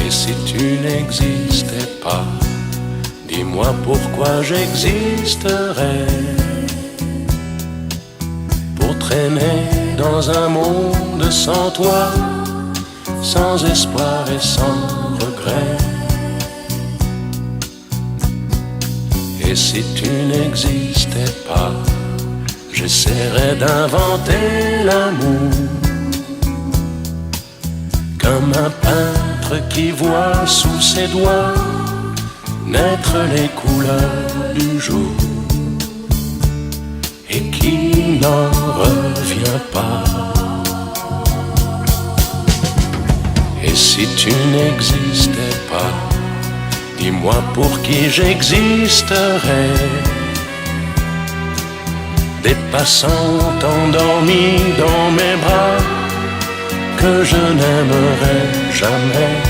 Et si tu n'existais pas, dis-moi pourquoi j'existerais. Pour traîner dans un monde sans toi, sans espoir et sans regret. Et si tu n'existais pas, j'essaierais d'inventer l'amour, comme un peintre qui voit sous ses doigts naître les couleurs du jour et qui n'en revient pas. Et si tu n'existais pas, dis-moi pour qui j'existerais. Des passants endormis dans mes bras que je n'aimerais jamais.